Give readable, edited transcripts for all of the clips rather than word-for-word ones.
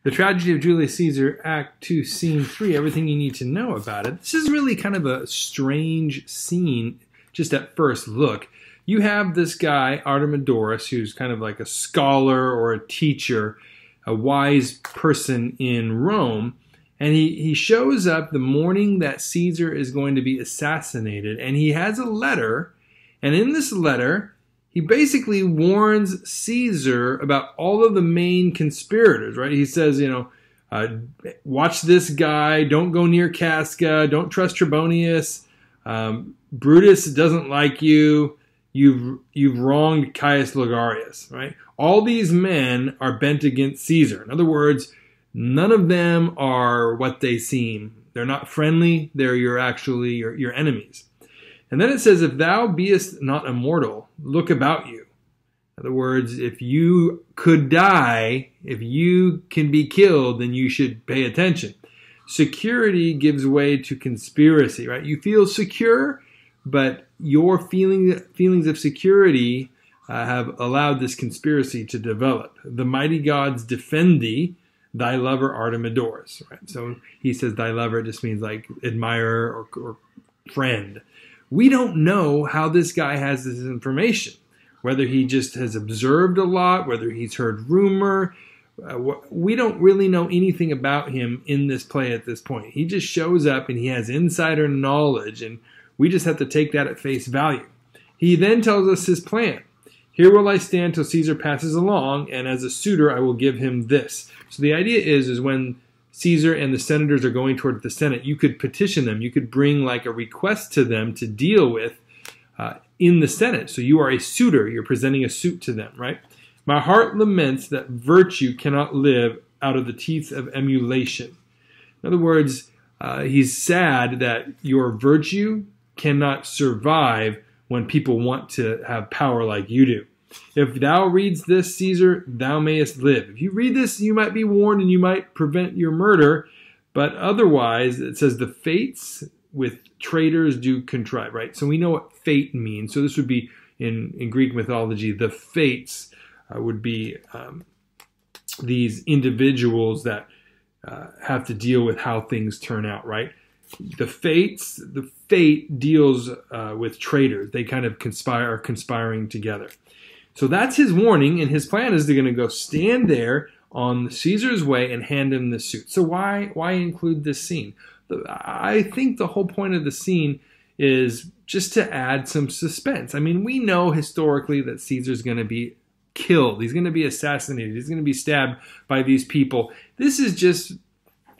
The Tragedy of Julius Caesar, Act 2, Scene 3, everything you need to know about it. This is really kind of a strange scene, just at first look. You have this guy, Artemidorus, who's kind of like a scholar or a teacher, a wise person in Rome, and he shows up the morning that Caesar is going to be assassinated, and he has a letter, and in this letter, he basically warns Caesar about all of the main conspirators, right? He says, watch this guy, don't go near Casca, don't trust Trebonius, Brutus doesn't like you, you've wronged Caius Ligarius, right? All these men are bent against Caesar. In other words, none of them are what they seem. They're not friendly, they're your enemies. And then it says, if thou beest not immortal, look about you. In other words, if you could die, if you can be killed, then you should pay attention. Security gives way to conspiracy, right? You feel secure, but your feelings of security have allowed this conspiracy to develop. The mighty gods defend thee, thy lover Artemidorus, right? So he says thy lover just means like admirer or friend. We don't know how this guy has this information, whether he just has observed a lot, whether he's heard rumor. We don't really know anything about him in this play at this point. He just shows up and he has insider knowledge, and we just have to take that at face value. He then tells us his plan. Here will I stand till Caesar passes along, and as a suitor I will give him this. So the idea is when Caesar and the senators are going toward the Senate, you could petition them. You could bring like a request to them to deal with in the Senate. So you are a suitor. You're presenting a suit to them, right? My heart laments that virtue cannot live out of the teeth of emulation. In other words, he's sad that your virtue cannot survive when people want to have power like you do. If thou reads this, Caesar, thou mayest live. If you read this, you might be warned and you might prevent your murder. But otherwise, it says the fates with traitors do contrive, right? So we know what fate means. So this would be, in Greek mythology, the fates would be these individuals that have to deal with how things turn out, right? The fate deals with traitors. They kind of are conspiring together. So that's his warning, and his plan is they're going to go stand there on Caesar's way and hand him the suit. So why include this scene? I think the whole point of the scene is just to add some suspense. I mean, we know historically that Caesar's going to be killed. He's going to be assassinated. He's going to be stabbed by these people. This is just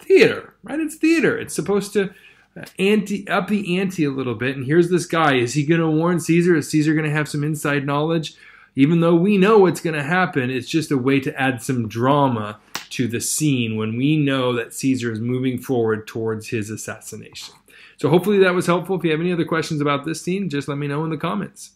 theater, right? It's theater. It's supposed to up the ante a little bit. And here's this guy. Is he going to warn Caesar? Is Caesar going to have some inside knowledge? Even though we know what's going to happen, it's just a way to add some drama to the scene when we know that Caesar is moving forward towards his assassination. So hopefully that was helpful. If you have any other questions about this scene, just let me know in the comments.